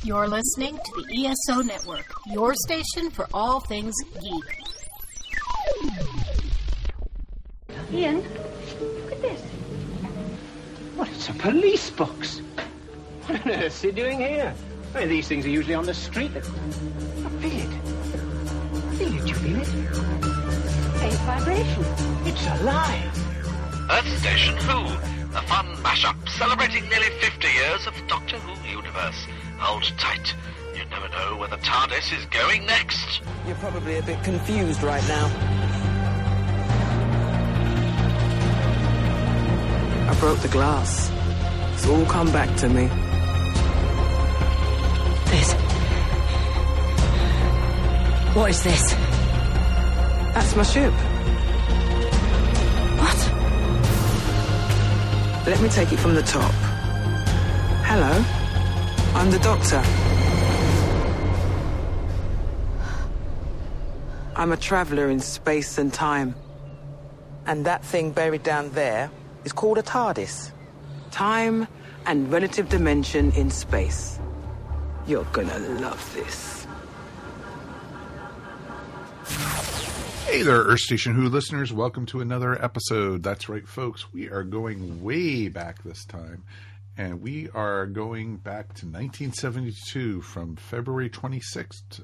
You're listening to the ESO Network, your station for all things geek. Ian, look at this. What, it's a police box. What on earth is he doing here? I mean, these things are usually on the street. I feel it. Feel it, you feel it? Faint vibration. It's alive. Earth Station Who, a fun mashup celebrating nearly 50 years of the Doctor Who universe. Hold tight. You never know where the TARDIS is going next. You're probably a bit confused right now. I broke the glass. It's all come back to me. What is this? That's my ship. What? Let me take it from the top. Hello, I'm the Doctor. I'm a traveller in space and time. And that thing buried down there is called a TARDIS. Time and relative dimension in space. You're gonna love this. Hey there, Earth Station Who listeners. Welcome to another episode. That's right, folks. We are going way back this time. And we are going back to 1972 from February 26th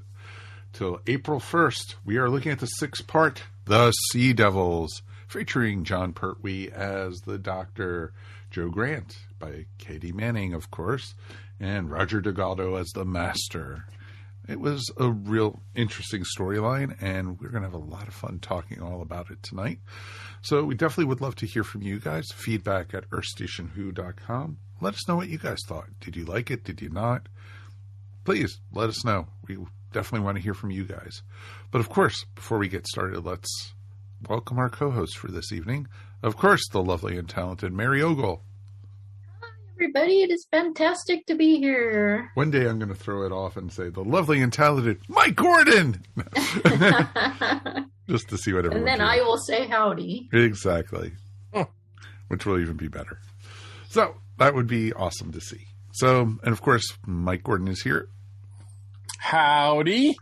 till April 1st. We are looking at the six-part The Sea Devils, featuring John Pertwee as the Doctor, Joe Grant by Katie Manning, of course, and Roger DeGaldo as the Master. It was a real interesting storyline, and we're going to have a lot of fun talking all about it tonight. So we definitely would love to hear from you guys. Feedback at earthstationwho.com. Let us know what you guys thought. Did you like it? Did you not? Please let us know. We definitely want to hear from you guys. But of course, before we get started, let's welcome our co-host for this evening. Of course, the lovely and talented Mary Ogle. Everybody, it is fantastic to be here. One day I'm going to throw it off and say, the lovely and talented Mike Gordon! Just to see what everyone And then I will say howdy. Exactly. Which will even be better. So, that would be awesome to see. So, and of course, Mike Gordon is here. Howdy.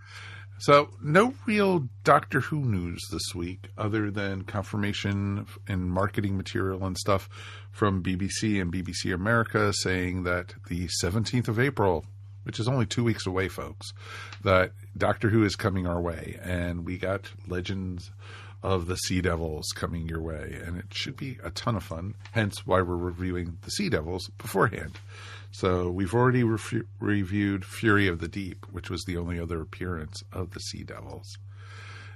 So, no real Doctor Who news this week, other than confirmation in marketing material and stuff from BBC and BBC America saying that the 17th of April, which is only 2 weeks away, folks, that Doctor Who is coming our way. And we got Legends of the Sea Devils coming your way. And it should be a ton of fun, hence why we're reviewing the Sea Devils beforehand. So we've already reviewed Fury of the Deep, which was the only other appearance of the Sea Devils.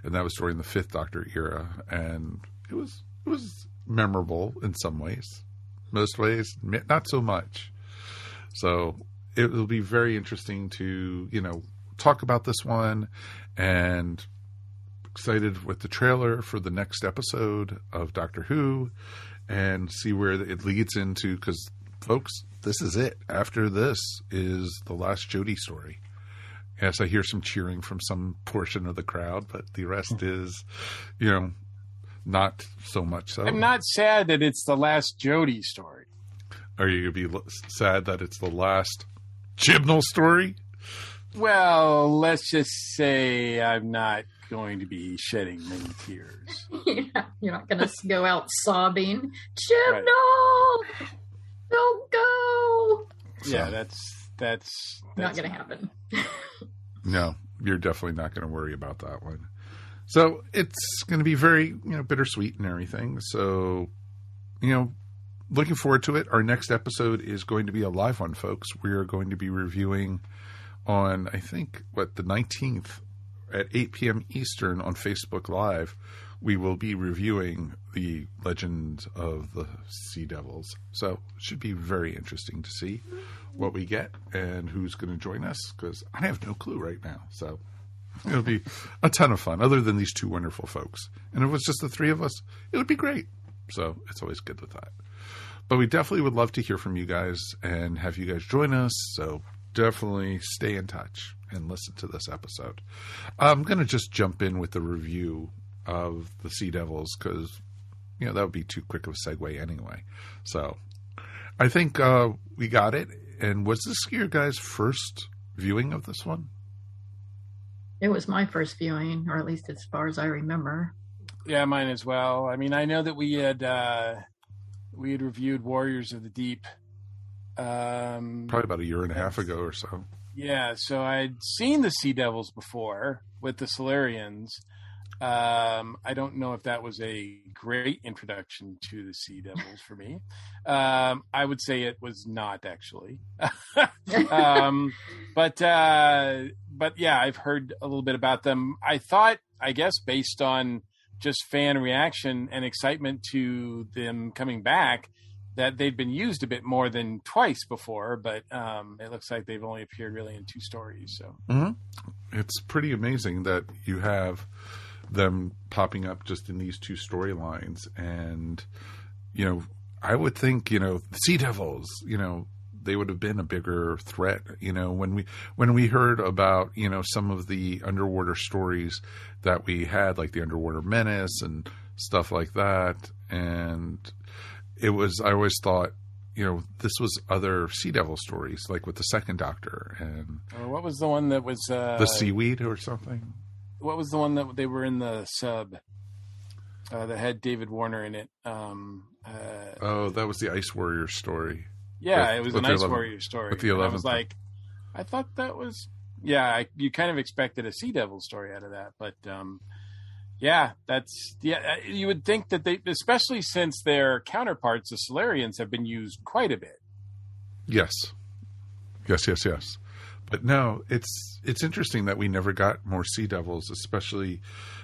And that was during the Fifth Doctor era. And it was memorable in some ways. Most ways, not so much. So it will be very interesting to, talk about this one, and excited with the trailer for the next episode of Doctor Who and see where it leads into, because, folks, this is it. After this is the last Jodie story. Yes, I hear some cheering from some portion of the crowd, but the rest is, not so much so. I'm not sad that it's the last Jodie story. Are you going to be sad that it's the last Chibnall story? Well, let's just say I'm not going to be shedding many tears. You're not going to go out sobbing. Chibnall! Right. Don't go! Yeah, that's not going to happen. No, you're definitely not going to worry about that one. So it's going to be very, bittersweet and everything. So, looking forward to it. Our next episode is going to be a live one, folks. We are going to be reviewing on, I think, the 19th at 8 p.m. Eastern on Facebook Live. We will be reviewing the Legend of the Sea Devils. So it should be very interesting to see what we get and who's going to join us, because I have no clue right now. So it'll be a ton of fun, other than these two wonderful folks. And if it was just the three of us, it would be great. So it's always good with that. But we definitely would love to hear from you guys and have you guys join us. So definitely stay in touch and listen to this episode. I'm going to just jump in with the review of the Sea Devils, because that would be too quick of a segue anyway. So I think we got it. And was this your guys' first viewing of this one? It was my first viewing, or at least as far as I remember. Yeah, mine as well. I mean, I know that we had reviewed Warriors of the Deep. Probably about a year and a half ago or so. Yeah, so I'd seen the Sea Devils before with the Solarians. I don't know if that was a great introduction to the Sea Devils for me. I would say it was not, actually. But yeah, I've heard a little bit about them. I thought, I guess, based on just fan reaction and excitement to them coming back, that they'd been used a bit more than twice before, but it looks like they've only appeared really in 2 stories. So It's pretty amazing that you have them popping up just in these 2 storylines. And, I would think, the Sea Devils, they would have been a bigger threat. When we heard about, some of the underwater stories that we had, like the Underwater Menace and stuff like that. And I always thought, this was other Sea Devil stories, like with the Second Doctor. And what was the one that was the Seaweed or something? What was the one that they were in the sub that had David Warner in it? That was the Ice Warrior story. Yeah, it was an Ice Warrior story. With the 11th. I was like, I thought that was, you kind of expected a Sea Devil story out of that, but you would think that they, especially since their counterparts, the Solarians, have been used quite a bit. Yes. But no, it's interesting that we never got more Sea Devils, especially,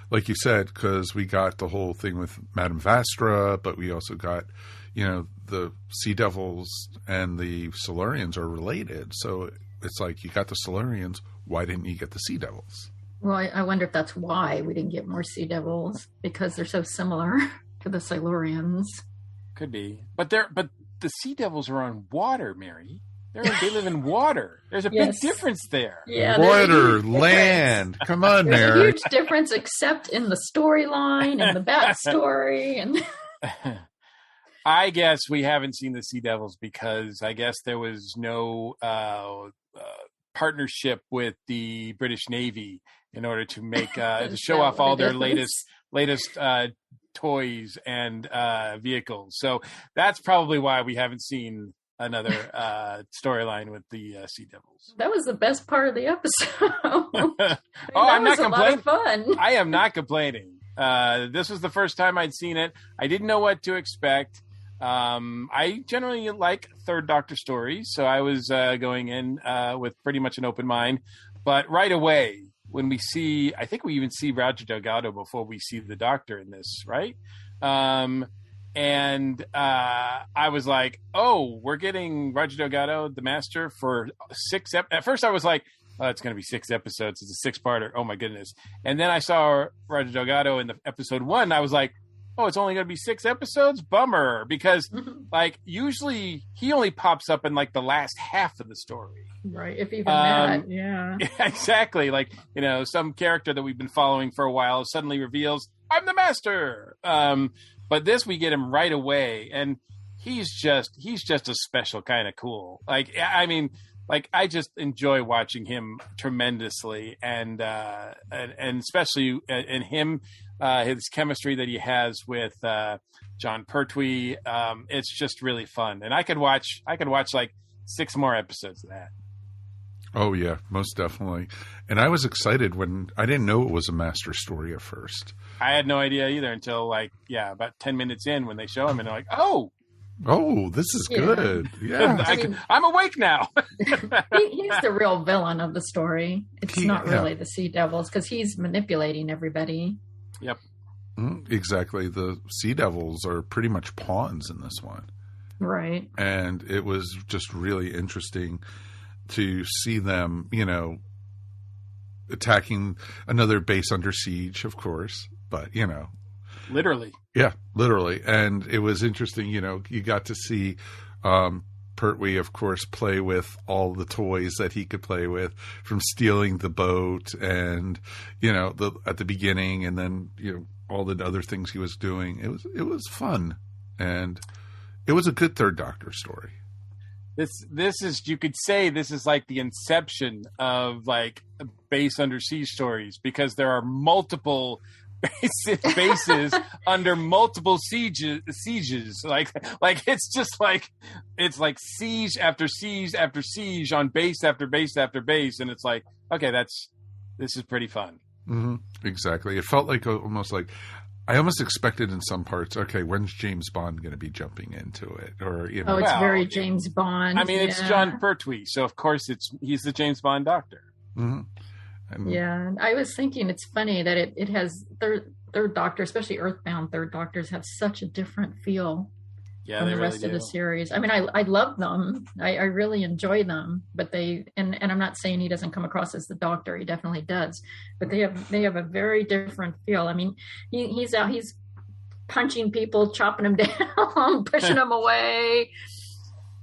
like you said, because we got the whole thing with Madame Vastra, but we also got, the Sea Devils and the Solarians are related. So it's like, you got the Solarians, why didn't you get the Sea Devils? Well, I wonder if that's why we didn't get more Sea Devils, because they're so similar to the Silurians. Could be. But the Sea Devils are on water, Mary. They live in water. There's a big difference there. Yeah, water, land. Come on, Mary. There's a huge difference, except in the storyline and the backstory. And I guess we haven't seen the Sea Devils because I guess there was no partnership with the British Navy in order to make to show off all their latest toys and vehicles. So that's probably why we haven't seen another storyline with the Sea Devils. That was the best part of the episode. I'm not complaining. Fun. I am not complaining. This was the first time I'd seen it. I didn't know what to expect. I generally like Third Doctor stories, so I was going in with pretty much an open mind. But right away, when we see, I think we even see Roger Delgado before we see the Doctor in this, right? And I was like, oh, we're getting Roger Delgado, the Master, for 6 At first I was like, oh, it's going to be 6 episodes. It's a 6-parter. Oh, my goodness. And then I saw Roger Delgado in the episode 1. And I was like, oh, it's only going to be 6 episodes? Bummer. Because, usually he only pops up in, the last half of the story. Right, if even that, yeah. Exactly. Some character that we've been following for a while suddenly reveals, I'm the Master. But this, we get him right away, and he's just a special kind of cool. I just enjoy watching him tremendously, and especially in him, his chemistry that he has with John Pertwee. It's just really fun, and I could watch 6 more episodes of that. Oh yeah, most definitely. And I was excited when I didn't know it was a Master story at first. I had no idea either until about 10 minutes in when they show him, and they're like, oh, this is good. Yeah. I'm awake now. He's the real villain of the story. It's not really the Sea Devils, because he's manipulating everybody. Yep. Exactly. The Sea Devils are pretty much pawns in this one. Right. And it was just really interesting to see them, attacking another base under siege, of course, but, Literally. Yeah, literally. And it was interesting, you got to see Pertwee, of course, play with all the toys that he could play with, from stealing the boat and, at the beginning, and then, all the other things he was doing. It was fun. And it was a good Third Doctor story. this is, you could say this is like the inception of like base under siege stories, because there are multiple bases under multiple sieges. Like it's just like, it's like siege after siege after siege on base after base after base, and it's like, okay, this is pretty fun. Mm-hmm. Exactly. It felt like almost like I almost expected in some parts, okay, when's James Bond going to be jumping into it? Or, you know, it's very James Bond. I mean, it's John Pertwee, so of course he's the James Bond doctor. Mm-hmm. Yeah, I was thinking it's funny that it has third Doctor, especially Earthbound third Doctors, have such a different feel from the rest of the series. I mean, I love them. I really enjoy them, but and I'm not saying he doesn't come across as the Doctor. He definitely does, but they have a very different feel. I mean, he's punching people, chopping them down, pushing them away.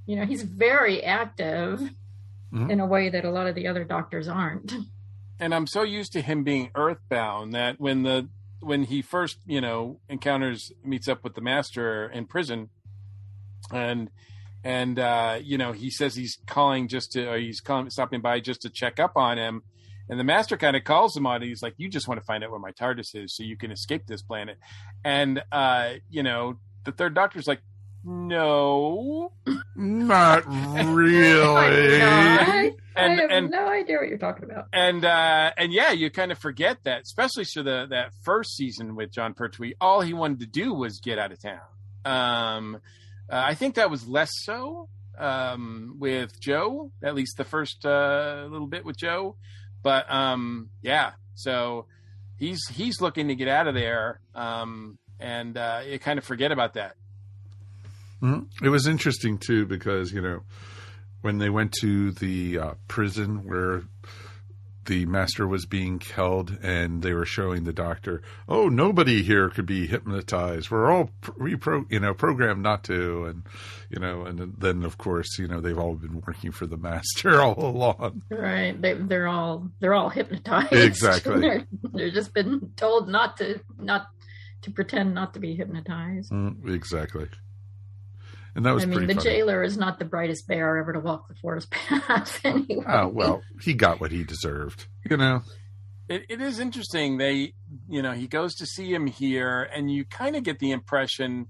You know, he's very active in a way that a lot of the other Doctors aren't. And I'm so used to him being Earthbound that when he first, meets up with the Master in prison, and he says he's calling stopping by just to check up on him, and the Master kind of calls him on it. He's like, "You just want to find out where my TARDIS is so you can escape this planet," and the third Doctor's like, "No, not really." I have no idea what you're talking about. And yeah, you kind of forget that, especially for that first season with John Pertwee. All he wanted to do was get out of town. I think that was less so with Joe, at least the first little bit with Joe. But yeah, so he's looking to get out of there, and you kind of forget about that. Mm-hmm. It was interesting too because when they went to the prison where the Master was being held, and they were showing the Doctor, "Oh, nobody here could be hypnotized. We're all programmed not to," and then of course they've all been working for the Master all along. Right? They're all hypnotized. Exactly. They're just been told not to pretend not to be hypnotized. Exactly. And that was the funny. jailer is not the brightest bear ever to walk the forest path anyway. Oh, well, he got what he deserved, It is interesting. He goes to see him here, and you kind of get the impression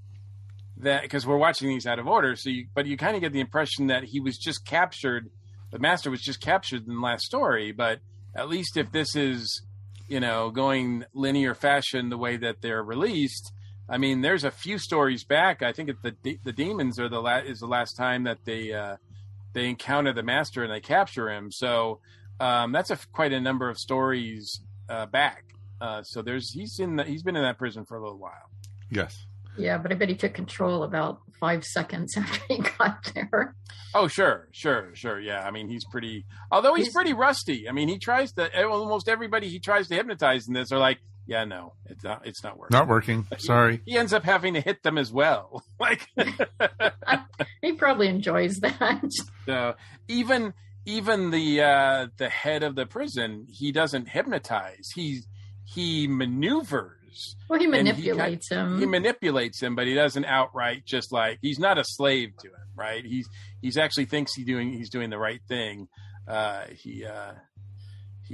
that, because we're watching these out of order, but you kind of get the impression that he was just captured, the Master was just captured in the last story, but at least if this is, going linear fashion the way that they're released, I mean, there's a few stories back. I think the demons is the last time that they encounter the Master and they capture him. So that's quite a number of stories back. So he's been in that prison for a little while. Yes. Yeah, but I bet he took control about 5 seconds after he got there. Oh, sure. Yeah, I mean, he's pretty rusty. I mean, almost everybody he tries to hypnotize in this are like, yeah, no, it's not working. Not working. Sorry. He ends up having to hit them as well. He probably enjoys that. So even the head of the prison, he doesn't hypnitize. He maneuvers. Well, he manipulates him. He manipulates him, but he doesn't outright just he's not a slave to him, right? He's actually thinks he's doing the right thing. He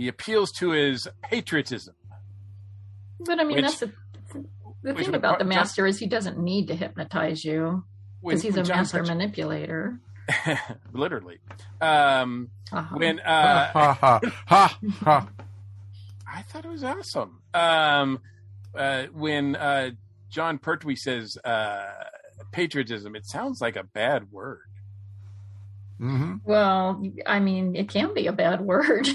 appeals to his patriotism. But I mean, that's the thing about the Master is he doesn't need to hypnotize you because he's a master manipulator. Literally. When I thought it was awesome. When John Pertwee says patriotism, it sounds like a bad word. Mm-hmm. Well, I mean, it can be a bad word.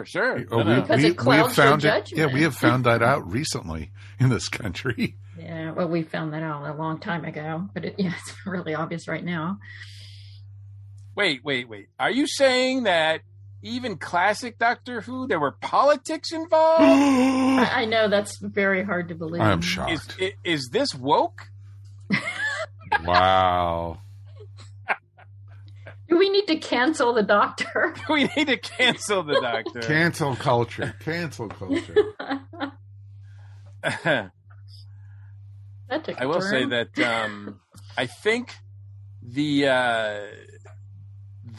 Sure. Because it clouds your judgment. Yeah, we have found that out recently in this country. Yeah, well, we found that out a long time ago, but it's really obvious right now. Wait. Are you saying that even classic Doctor Who, there were politics involved? I know, that's very hard to believe. I'm shocked. Is this woke? Wow. Do we need to cancel the Doctor? We need to cancel the Doctor. Cancel culture. I will say that I think the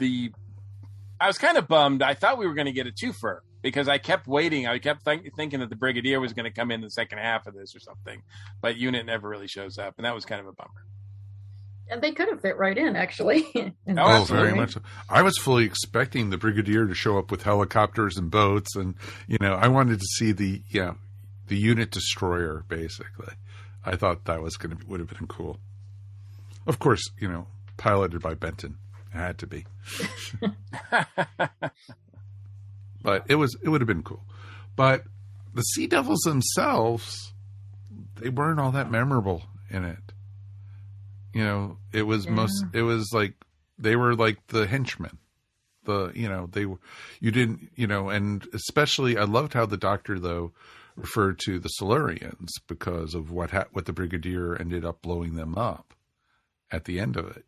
I was kind of bummed. I thought we were going to get a twofer because I kept waiting. I kept thinking that the Brigadier was going to come in the second half of this or something, but Unit never really shows up, and that was kind of a bummer. And they could have fit right in, actually. Very much so. I was fully expecting the Brigadier to show up with helicopters and boats, and I wanted to see the unit destroyer. Basically, I thought that would have been cool. Of course, piloted by Benton. It had to be. But it would have been cool. But the Sea Devils themselves, they weren't all that memorable in it. It was it was like they were like the henchmen. And especially I loved how the Doctor though referred to the Silurians because of what the Brigadier ended up blowing them up at the end of it,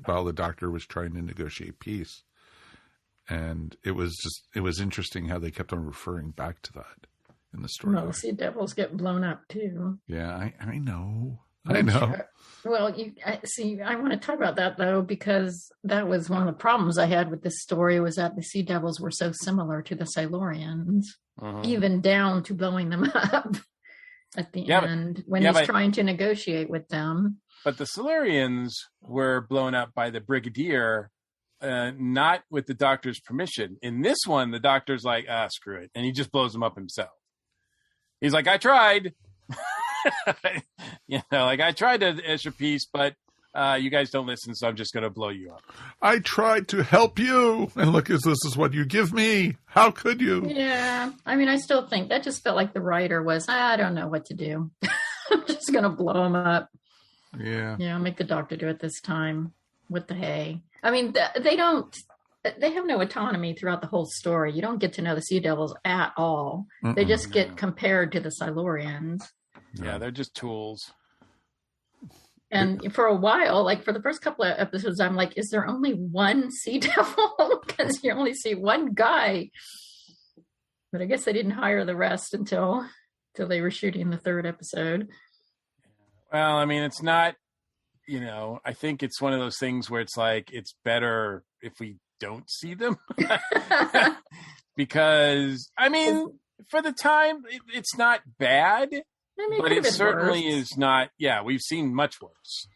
while the Doctor was trying to negotiate peace. And it was interesting how they kept on referring back to that in the story. Well, the Sea Devils get blown up too. Yeah, I know. I know. Well, I want to talk about that though, because that was one of the problems I had with this story was that the Sea Devils were so similar to the Silurians, even down to blowing them up at the end when he's trying to negotiate with them. But the Silurians were blown up by the Brigadier, not with the Doctor's permission. In this one, the Doctor's like, screw it. And he just blows them up himself. He's like, I tried. I tried to issue peace, but you guys don't listen, so I'm just going to blow you up. I tried to help you, and look, this is what you give me. How could you? Yeah, I still think that just felt like the writer was, I don't know what to do. I'm just going to blow him up. Yeah. Make the Doctor do it this time with the hay. They have no autonomy throughout the whole story. You don't get to know the Sea Devils at all. They just get compared to the Silurians. Yeah, they're just tools. And for a while, like for the first couple of episodes, I'm like, is there only one Sea Devil? Because you only see one guy. But I guess they didn't hire the rest until they were shooting the third episode. Well, it's not, I think it's one of those things where it's like, it's better if we don't see them. Because, for the time, it's not bad. But it certainly is not. Yeah, we've seen much worse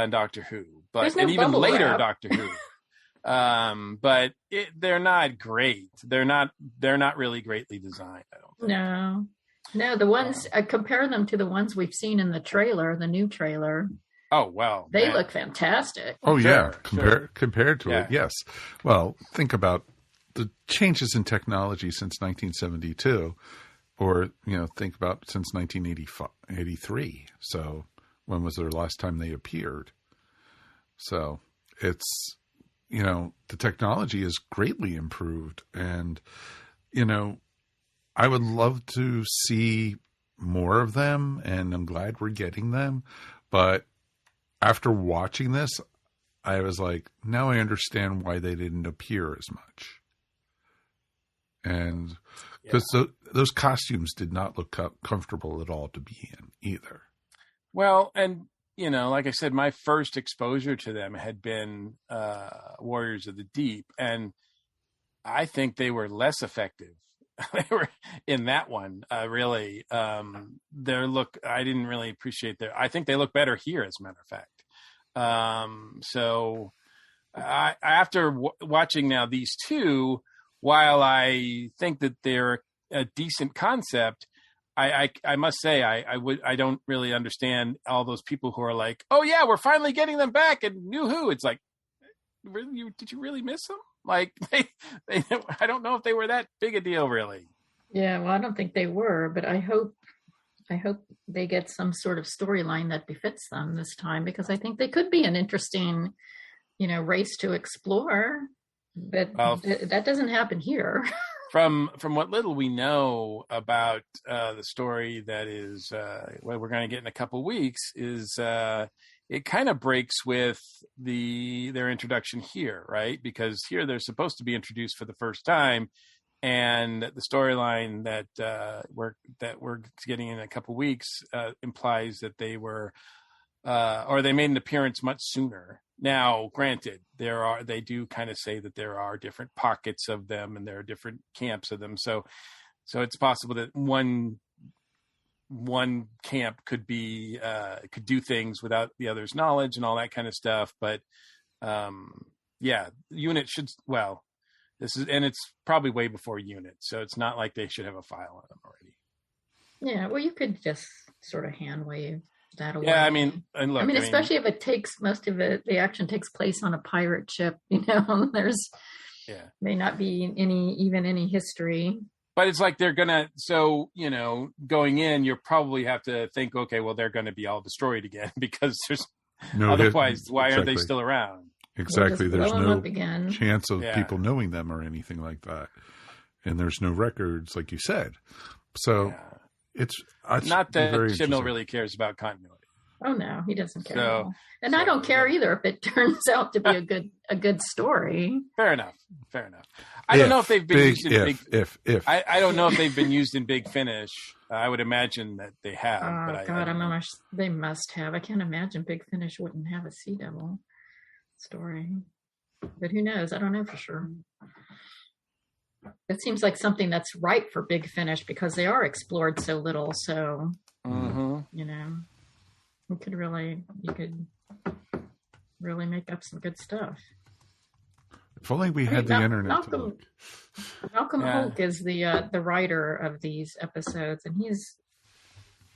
in Doctor Who, and even later Doctor Who. But they're not great. They're not really greatly designed. I don't think. No. The ones compare them to the ones we've seen in the trailer, the new trailer. Oh well, they look fantastic. Oh yeah, compared to it, yes. Well, think about the changes in technology since 1972. Or, think about since 1983. So when was their last time they appeared? So it's, the technology is greatly improved. And, I would love to see more of them. And I'm glad we're getting them. But after watching this, I was like, now I understand why they didn't appear as much. And because those costumes did not look comfortable at all to be in either. Well, and, like I said, my first exposure to them had been Warriors of the Deep. And I think they were less effective. They were in that one, really. Their look, I didn't really appreciate I think they look better here, as a matter of fact. So after watching now these two, while I think that they're a decent concept, I must say I don't really understand all those people who are like, oh yeah, we're finally getting them back and New Who. It's like, really, did you really miss them? Like they I don't know if they were that big a deal, really. Yeah, well, I don't think they were, but I hope they get some sort of storyline that befits them this time, because I think they could be an interesting, race to explore. But that doesn't happen here. From what little we know about the story that is what we're going to get in a couple weeks is it kind of breaks with their introduction here, right? Because here they're supposed to be introduced for the first time, and the storyline that we're getting in a couple weeks implies that they were or they made an appearance much sooner Now, granted, they do kind of say that there are different pockets of them and there are different camps of them. So it's possible that one camp could do things without the other's knowledge and all that kind of stuff. But unit should, it's probably way before unit. So it's not like they should have a file on them already. Yeah. Well, you could just sort of hand wave that away. Yeah. I mean, and look, especially if it takes most of it, the action takes place on a pirate ship, there's may not be any history. But it's like they're going to, going in, you'll probably have to think, okay, well, they're going to be all destroyed again because there's otherwise, why aren't they still around? Exactly. There's no chance of Yeah. people knowing them or anything like that. And there's no records, like you said. So it's not that very Chibnall really cares about continuity. Oh no, he doesn't care. So, and I don't care either if it turns out to be a good story. Fair enough. I don't know if they've been used in If I don't know if they've been used in Big Finish. I would imagine that they have. Oh but God, they must have. I can't imagine Big Finish wouldn't have a Sea Devil story. But who knows? I don't know for sure. It seems like something that's ripe for Big Finish because they are explored so little. So you could really make up some good stuff. If only we had the internet to look. Malcolm Hulk is the writer of these episodes, and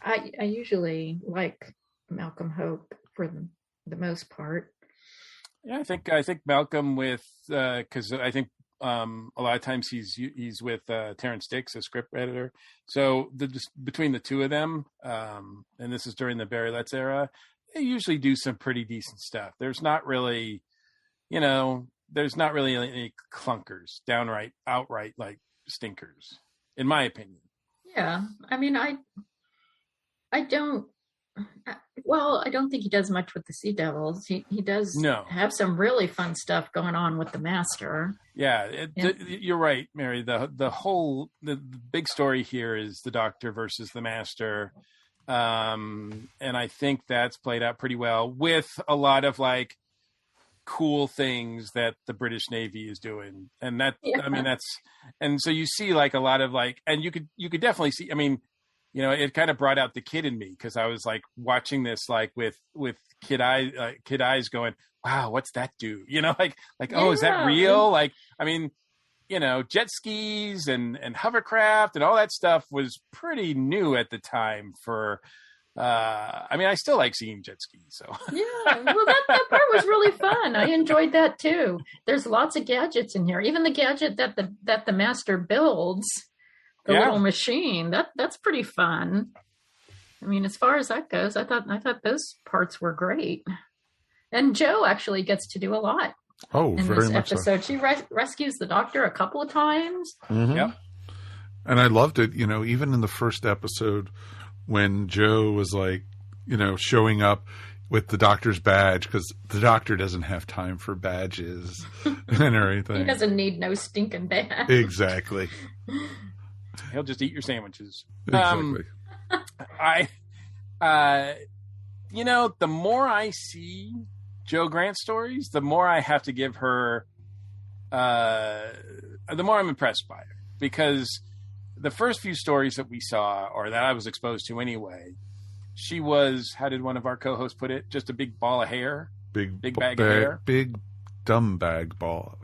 I usually like Malcolm Hulk for the most part. Yeah, I think Malcolm because I think a lot of times he's with Terrence Dix, a script editor. So between the two of them, and this is during the Barry Letts era, they usually do some pretty decent stuff. There's not really any clunkers, outright like stinkers, in my opinion. Yeah, I mean, I don't think he does much with the Sea Devils. He does have some really fun stuff going on with the Master. Yeah, you're right, Mary. The big story here is the Doctor versus the Master. And I think that's played out pretty well with a lot of like cool things that the British Navy is doing. And and so you see like a lot of like, and you could definitely see, it kind of brought out the kid in me because I was like watching this like with kid eyes going, wow, what's that do? Oh, is that real? Like, jet skis and hovercraft and all that stuff was pretty new at the time for, I still like seeing jet skis. So yeah, well, that part was really fun. I enjoyed that too. There's lots of gadgets in here. Even the gadget that the Master builds, the little machine, that's pretty fun. As far as that goes, I thought those parts were great. And Jo actually gets to do a lot. Oh, in very this much episode. so. She rescues the Doctor a couple of times. Mm-hmm. Yep. And I loved it, even in the first episode when Jo was like, showing up with the Doctor's badge because the Doctor doesn't have time for badges and everything. He doesn't need no stinking badge. Exactly. He'll just eat your sandwiches. Exactly. The more I see Jo Grant stories, the more I have to give her, the more I'm impressed by her. Because the first few stories that we saw, or that I was exposed to anyway, she was, how did one of our co-hosts put it? Just a big ball of hair? Big bag of hair? Big dumb bag ball.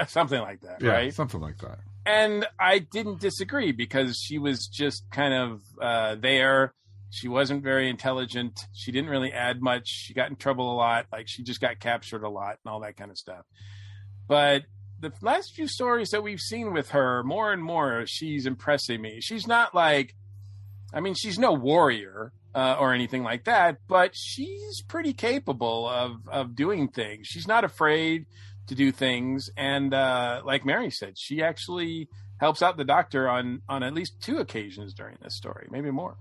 Something like that, yeah, right? Something like that. And I didn't disagree because she was just kind of there. She wasn't very intelligent. She didn't really add much. She got in trouble a lot. Like she just got captured a lot and all that kind of stuff. But the last few stories that we've seen with her, more and more, she's impressing me. She's not like, she's no warrior or anything like that, but she's pretty capable of doing things. She's not afraid to do things. And like Mary said, she actually helps out the Doctor on at least 2 occasions during this story, maybe more.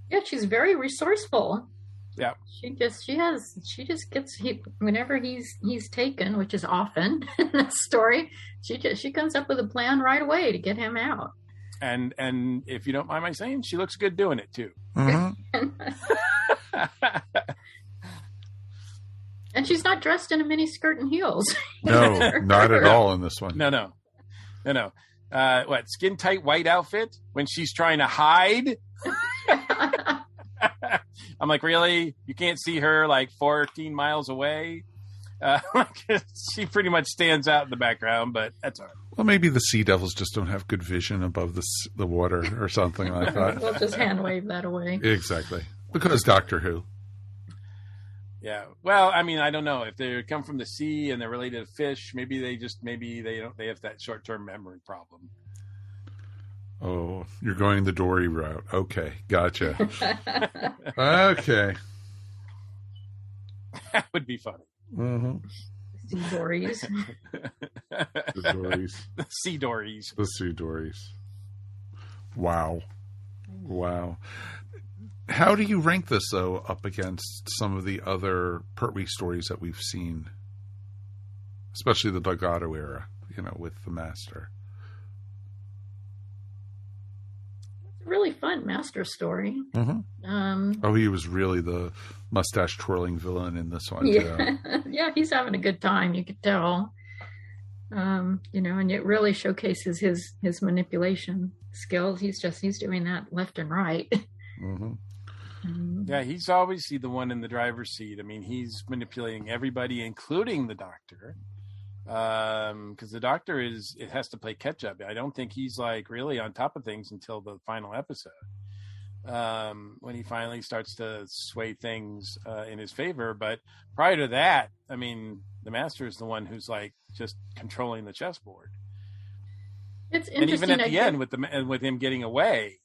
Yeah, she's very resourceful. Yeah. She just gets whenever he's taken, which is often in this story, she comes up with a plan right away to get him out. And if you don't mind my saying, she looks good doing it too. Mm-hmm. And she's not dressed in a mini skirt and heels. No, not at all in this one. No. What, skin tight white outfit when she's trying to hide? I'm like, really? You can't see her like 14 miles away? She pretty much stands out in the background, but that's all right. Well, maybe the sea devils just don't have good vision above the water or something like that. We'll just hand wave that away. Exactly. Because Doctor Who. Yeah. Well, I mean, I don't know if they come from the sea and they're related to fish. Maybe they have that short-term memory problem. Oh, you're going the Dory route. Okay, gotcha. Okay, that would be funny. Mm-hmm. Sea Dories. The Dories. The Sea Dories. The Sea Dories. Wow. How do you rank this, though, up against some of the other Pertwee stories that we've seen? Especially the Delgado era, with the Master. It's a really fun Master story. Mm-hmm. He was really the mustache-twirling villain in this one, yeah. too. Yeah, he's having a good time, you could tell. And it really showcases his manipulation skills. He's doing that left and right. Mm-hmm. Yeah, he's obviously the one in the driver's seat. I mean, he's manipulating everybody, including the Doctor, because the Doctor it has to play catch up. I don't think he's like really on top of things until the final episode, when he finally starts to sway things in his favor. But prior to that, I mean, the Master is the one who's like just controlling the chessboard. It's interesting, and even at the end with him getting away.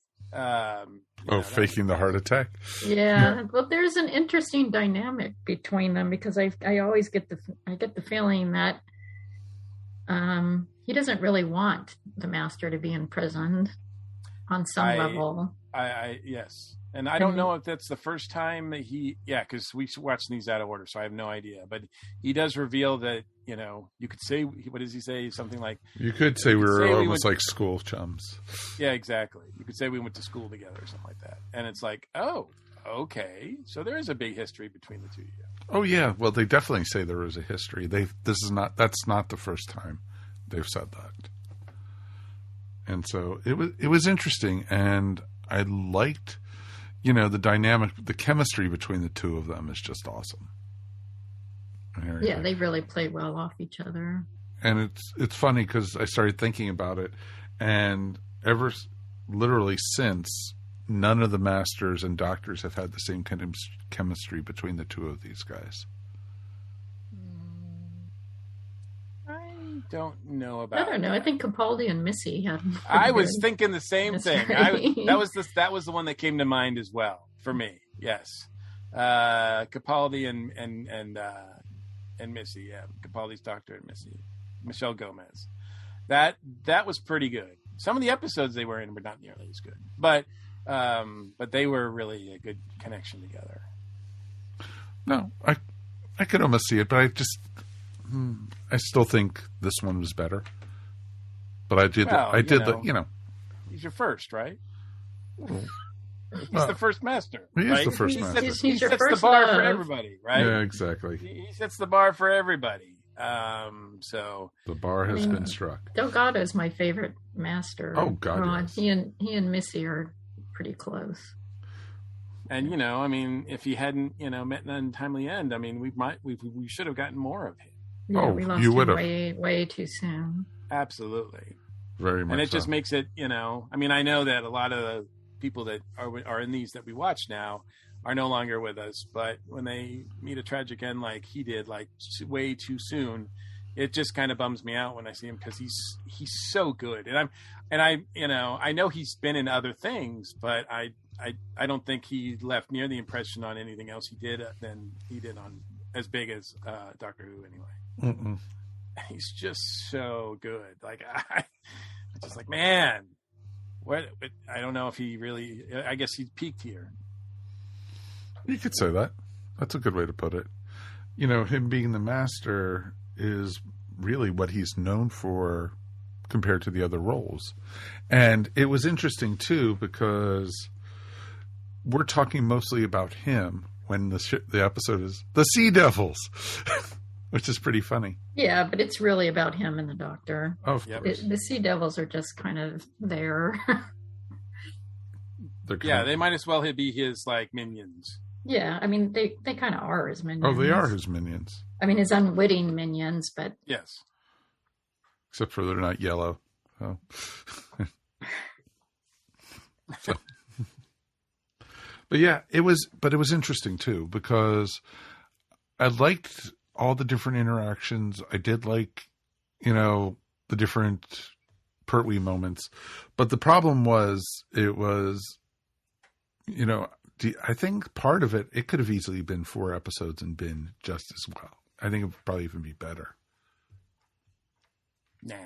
Faking the heart attack. Yeah, well, there's an interesting dynamic between them because I always get the feeling that he doesn't really want the Master to be imprisoned on some level. Yes, and I don't know if that's the first time that because we watched these out of order, so I have no idea. But he does reveal that you could say, what does he say? Something like, you could say we were almost like school chums. Yeah, exactly. You could say we went to school together or something like that. And it's like, oh, okay, so there is a big history between the two of you. Oh yeah, well they definitely say there is a history. That's not the first time they've said that. And so it was interesting, and I liked, the dynamic, the chemistry between the two of them is just awesome. Yeah, they really play well off each other. And it's funny because I started thinking about it, and literally since, none of the Masters and Doctors have had the same kind of chemistry between the two of these guys. I don't know about. I don't know. I think Capaldi and Missy had. I was thinking the same thing. That was the one that came to mind as well for me. Yes, Capaldi and Missy. Yeah, Capaldi's Doctor and Missy, Michelle Gomez. That was pretty good. Some of the episodes they were in were not nearly as good, but they were really a good connection together. No, I could almost see it, but I still think this one was better. But I did He's your first, right? He's Well, the first Master. He is right? the first Master. He's your sets first the bar love. for everybody, right? Yeah, exactly. He sets the bar for everybody. So The bar has been struck. Delgado is my favorite Master. Oh, God, yes. He and Missy are pretty close. And if he hadn't, met an untimely end, we should have gotten more of him. Yeah, we lost you him would have. way too soon. Absolutely. Very much. And it so. just makes it, I know that a lot of the people that are in these that we watch now are no longer with us, but when they meet a tragic end like he did, like way too soon, it just kind of bums me out when I see him because he's so good. And I know he's been in other things, but I don't think he left near the impression on anything else he did than he did on as big as Doctor Who anyway. Mm-mm. He's just so good. Like I just like, man, what I don't know if he really. I guess he peaked here. You could say that. That's a good way to put it. Him being the Master is really what he's known for compared to the other roles. And it was interesting too because we're talking mostly about him when the episode is The Sea Devils, which is pretty funny. Yeah, but it's really about him and the Doctor. Oh, of course. The Sea Devils are just kind of there. They might as well be his like minions. Yeah, I mean they kind of are his minions. Oh, they are his minions. I mean his unwitting minions, but yes. Except for they're not yellow. Oh. But yeah, it was interesting too, because I liked all the different interactions. I did like, the different Pertwee moments, but the problem was I think part of it could have easily been 4 episodes and been just as well. I think it would probably even be better. Nah.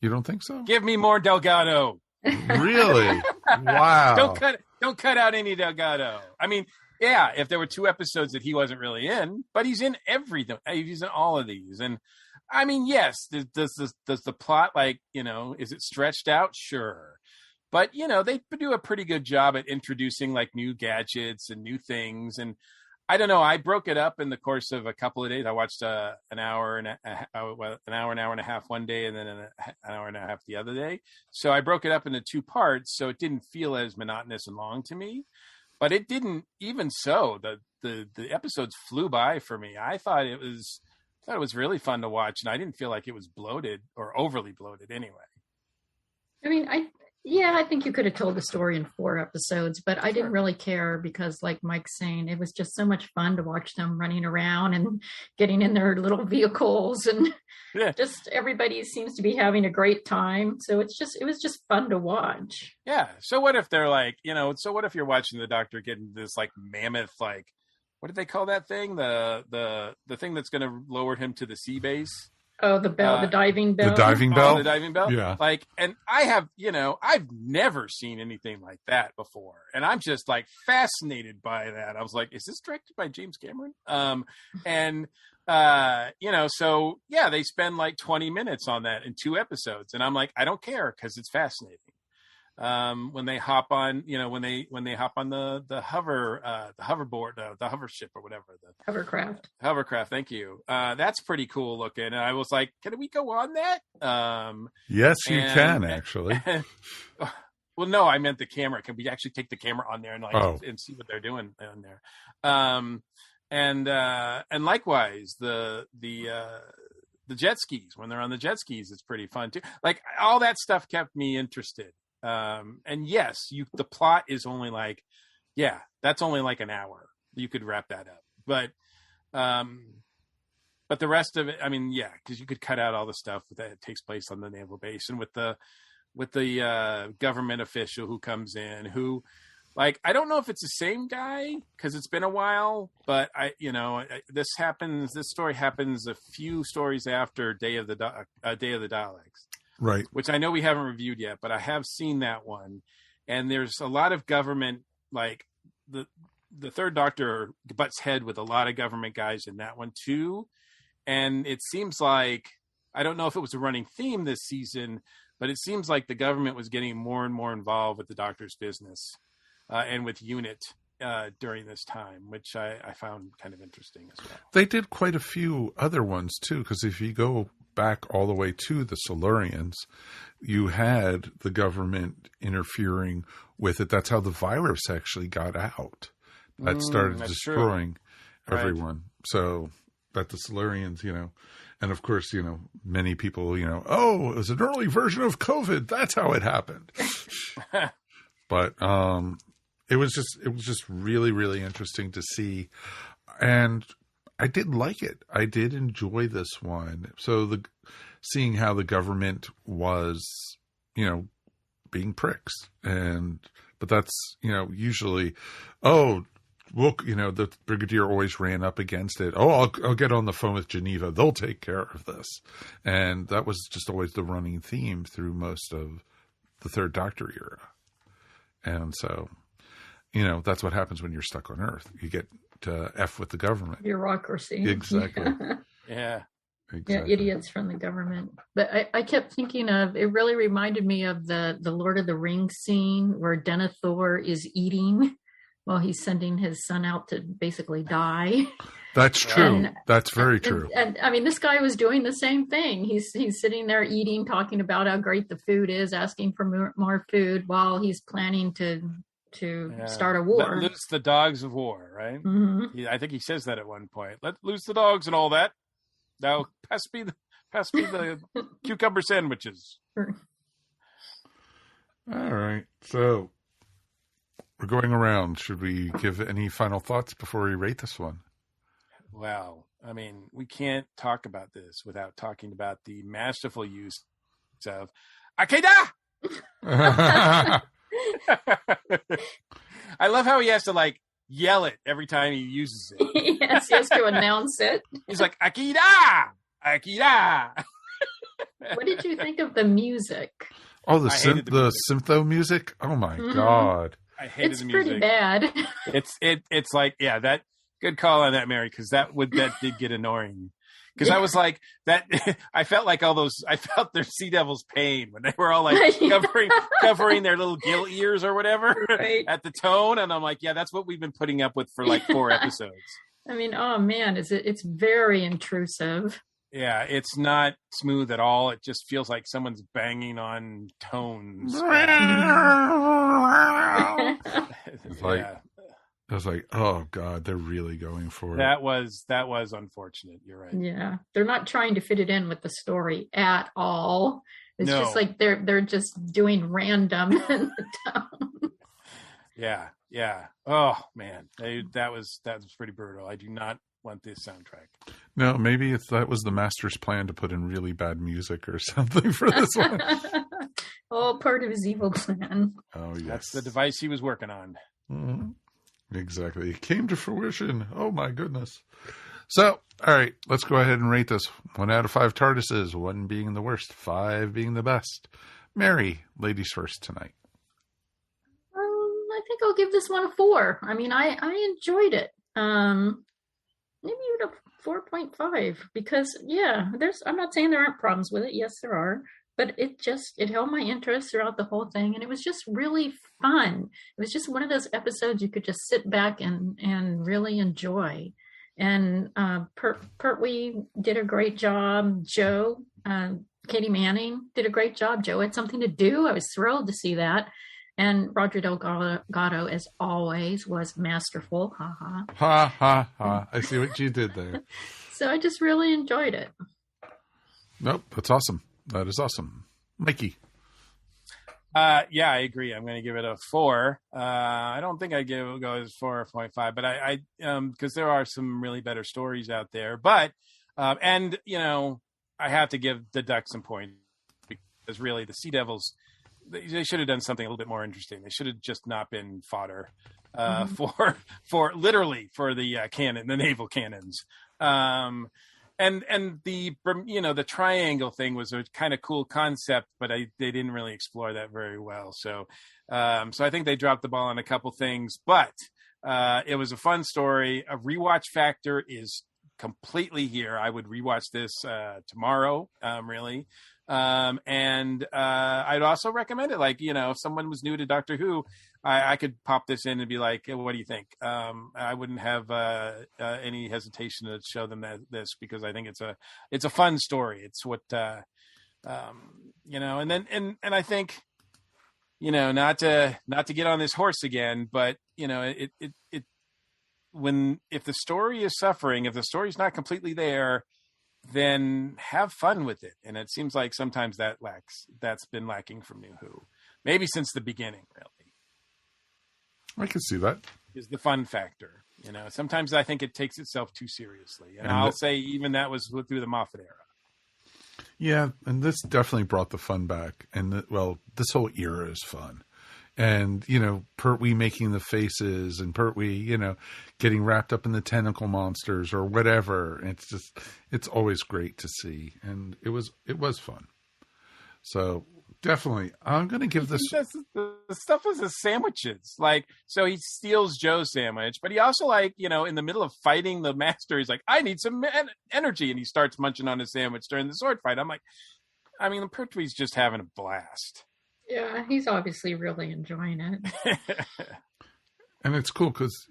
You don't think so? Give me more Delgado. Really? Wow. Don't cut out any Delgado. I mean, yeah, if there were 2 episodes that he wasn't really in, but he's in everything. He's in all of these. And I mean, yes, does the plot, is it stretched out? Sure. But, they do a pretty good job at introducing like new gadgets and new things. And I don't know, I broke it up in the course of a couple of days. I watched an hour and a half one day, and then an hour and a half the other day. So I broke it up into 2 parts, so it didn't feel as monotonous and long to me. But it didn't. Even so, the episodes flew by for me. I thought it was really fun to watch, and I didn't feel like it was bloated or overly bloated anyway. I mean, I think you could have told the story in 4 episodes, but I didn't really care because, like Mike's saying, it was just so much fun to watch them running around and getting in their little vehicles, and just everybody seems to be having a great time. So it was just fun to watch. Yeah. So what if they're like, what if you're watching the Doctor getting this like mammoth, like, what did they call that thing? The thing that's going to lower him to the sea base. Oh, the bell, the diving bell. The diving bell? The diving bell? Yeah. Like, and I have, I've never seen anything like that before. And I'm just like fascinated by that. I was like, is this directed by James Cameron? So yeah, they spend like 20 minutes on that in 2 episodes. And I'm like, I don't care because it's fascinating. When they hop on, when they hop on the hoverboard, the hover ship or whatever, the hovercraft. Thank you. That's pretty cool looking. And I was like, can we go on that? Yes, you can actually. Well, no, I meant the camera. Can we actually take the camera on there and and see what they're doing on there? And likewise, the jet skis, when they're on the jet skis, it's pretty fun too. Like all that stuff kept me interested. And yes, the plot is only like, that's only like an hour. You could wrap that up, but the rest of it, I mean, because you could cut out all the stuff that takes place on the naval base, and with the government official who comes in, who, like, I don't know if it's the same guy because it's been a while, but this story happens a few stories after Day of the Daleks. Right. Which I know we haven't reviewed yet, but I have seen that one. And there's a lot of government, like the Third Doctor butts head with a lot of government guys in that one too. And it seems like, I don't know if it was a running theme this season, but it seems like the government was getting more and more involved with the Doctor's business and with UNIT during this time, which I found kind of interesting as well. They did quite a few other ones too, because if you go back all the way to the Silurians, you had the government interfering with it. That's how the virus actually got out. That started destroying everyone. Right. So that the Silurians, and of course, many people, it was an early version of COVID. That's how it happened. But it was just really, really interesting to see. And I did like it. I did enjoy this one. So seeing how the government was, being pricks, but that's, usually, the brigadier always ran up against it. Oh, I'll get on the phone with Geneva. They'll take care of this. And that was just always the running theme through most of the Third Doctor era. And so, that's what happens when you're stuck on Earth. You get to F with the government. Bureaucracy. Exactly. Yeah. Exactly. Yeah, idiots from the government. But I kept thinking of, it really reminded me of the Lord of the Rings scene where Denethor is eating while he's sending his son out to basically die. That's true. That's very true. And I mean, this guy was doing the same thing. He's sitting there eating, talking about how great the food is, asking for more food while he's planning to start a war. Let loose the dogs of war, right? Mm-hmm. I think he says that at one point. Let loose the dogs and all that. Now pass me the cucumber sandwiches. All right. So we're going around. Should we give any final thoughts before we rate this one? Well, I mean, we can't talk about this without talking about the masterful use of Akeda! I love how he has to like yell it every time he uses it. Yes, he has to announce it. He's like, Akeda! Akeda! What did you think of the music? Oh, the syntho music? Oh my God. I hated the music. It's pretty bad. It's like, yeah, that good call on that, Mary, because that did get annoying. Because I was like that. I felt their Sea Devil's pain when they were all like covering their little gill ears or whatever at the tone, and I'm like, yeah, that's what we've been putting up with for like 4 episodes. I mean, oh man, it's very intrusive. Yeah, it's not smooth at all. It just feels like someone's banging on tones. I was like, oh God, they're really going for it. That was unfortunate. You're right. Yeah, they're not trying to fit it in with the story at all. It's just like they're just doing random in the town. Yeah. Oh man, that was pretty brutal. I do not want this soundtrack. No, maybe that was the master's plan to put in really bad music or something for this one. All part of his evil plan. Oh yes, that's the device he was working on. Mm-hmm. Exactly. It came to fruition. Oh my goodness. So, all right, let's go ahead and rate this. 1 out of 5 TARDISes, 1 being the worst, 5 being the best. Mary, ladies first tonight. I think I'll give this one a 4. I mean, I enjoyed it. Maybe even a 4.5 because I'm not saying there aren't problems with it. Yes, there are. But it held my interest throughout the whole thing, and it was just really fun. It was just one of those episodes you could just sit back and really enjoy. And Pertwee did a great job. Joe, Katie Manning did a great job. Joe had something to do. I was thrilled to see that. And Roger Delgado, as always, was masterful. Ha ha. Ha ha ha. I see what you did there. So I just really enjoyed it. Nope, that's awesome. That is awesome. Mikey. Yeah, I agree. I'm going to give it a 4. I don't think I go as 4.5, but I because there are some really better stories out there. But and I have to give the Ducks some points because really the Sea Devils, they should have done something a little bit more interesting. They should have just not been fodder for literally for the cannon, the naval cannons. And the triangle thing was a kind of cool concept, but they didn't really explore that very well. So I think they dropped the ball on a couple things, but it was a fun story. A rewatch factor is completely here. I would rewatch this tomorrow, really. And I'd also recommend it. Like, if someone was new to Doctor Who, I could pop this in and be like, hey, what do you think? I wouldn't have any hesitation to show them this because I think it's a fun story. It's what, and I think, not to get on this horse again, but if the story is suffering, if the story's not completely there, then have fun with it. And it seems like sometimes that's been lacking from New Who. Maybe since the beginning, really. I can see that. Is the fun factor. Sometimes I think it takes itself too seriously. And I'll say even that was through the Moffat era. Yeah, and this definitely brought the fun back. And, this whole era is fun. And, Pertwee making the faces and Pertwee, getting wrapped up in the tentacle monsters or whatever. It's always great to see. And it was fun. So definitely, I'm going to give this. The stuff was the sandwiches. Like, so he steals Joe's sandwich, but he also in the middle of fighting the master, he's like, I need some energy. And he starts munching on his sandwich during the sword fight. I'm like, Pertwee's just having a blast. Yeah, he's obviously really enjoying it. And it's cool because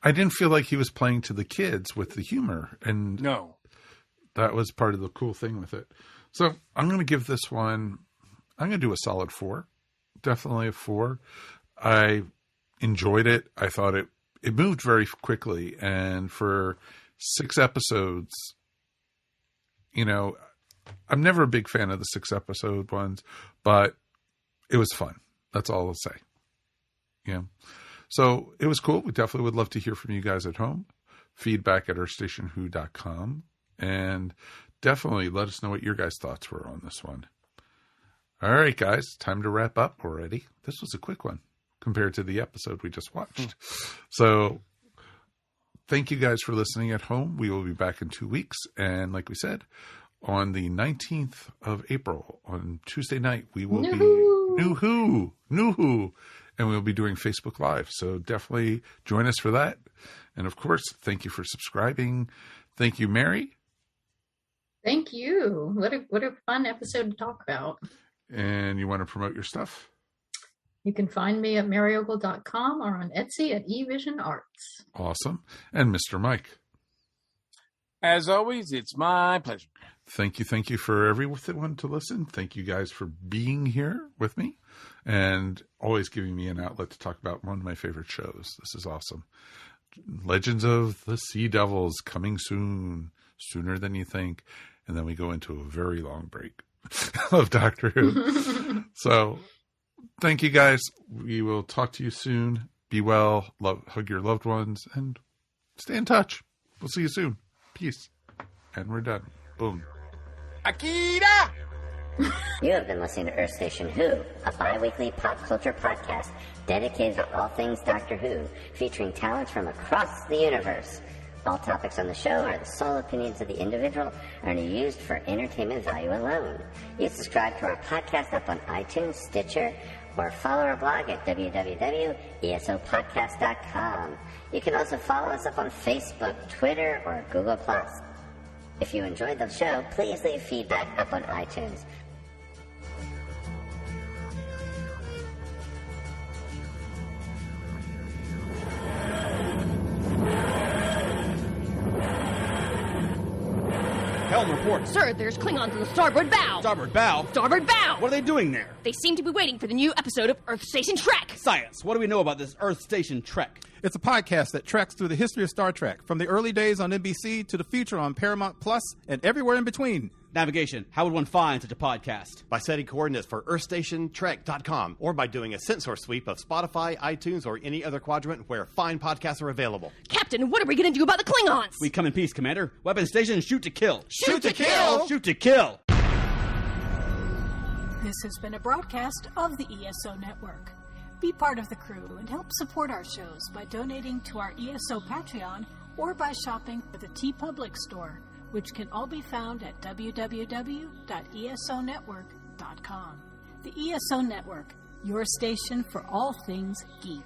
I didn't feel like he was playing to the kids with the humor. And no, that was part of the cool thing with it. So I'm going to give this one, I'm going to do a solid 4. Definitely a 4. I enjoyed it. I thought it moved very quickly. And for 6 episodes, you know, I'm never a big fan of the 6-episode ones, but it was fun. That's all I'll say. Yeah. So it was cool. We definitely would love to hear from you guys at home. Feedback at earthstationwho.com. And definitely let us know what your guys' thoughts were on this one. All right, guys. Time to wrap up already. This was a quick one compared to the episode we just watched. So thank you guys for listening at home. We will be back in 2 weeks. And like we said, on the 19th of April, on Tuesday night, we will be New Who, and we'll be doing Facebook Live. So definitely join us for that. And of course, thank you for subscribing. Thank you, Mary. Thank you. What a fun episode to talk about. And you want to promote your stuff? You can find me at maryogle.com or on Etsy at eVision Arts. Awesome. And Mr. Mike. As always, it's my pleasure. Thank you for everyone to listen. Thank you guys for being here with me and always giving me an outlet to talk about one of my favorite shows. This is awesome. Legends of the Sea Devils coming soon, sooner than you think. And then we go into a very long break of Doctor Who. So thank you guys. We will talk to you soon. Be well, hug your loved ones, and stay in touch. We'll see you soon. Peace. And we're done. Boom. Akira! You have been listening to Earth Station Who, a bi-weekly pop culture podcast dedicated to all things Doctor Who, featuring talents from across the universe. All topics on the show are the sole opinions of the individual and are used for entertainment value alone. You subscribe to our podcast up on iTunes, Stitcher, or follow our blog at www.esopodcast.com. You can also follow us up on Facebook, Twitter, or Google+. If you enjoyed the show, please leave feedback up on iTunes. Helm report. Sir, there's Klingons in the starboard bow. Starboard bow? Starboard bow! What are they doing there? They seem to be waiting for the new episode of Earth Station Trek. Science, what do we know about this Earth Station Trek? It's a podcast that treks through the history of Star Trek, from the early days on NBC to the future on Paramount Plus and everywhere in between. Navigation, how would one find such a podcast? By setting coordinates for earthstationtrek.com or by doing a sensor sweep of Spotify, iTunes, or any other quadrant where fine podcasts are available. Captain, what are we going to do about the Klingons? We come in peace, Commander. Weapon station, shoot to kill. Shoot to kill? Shoot to kill! This has been a broadcast of the ESO Network. Be part of the crew and help support our shows by donating to our ESO Patreon or by shopping at the TeePublic store, which can all be found at www.esonetwork.com. The ESO Network, your station for all things geek.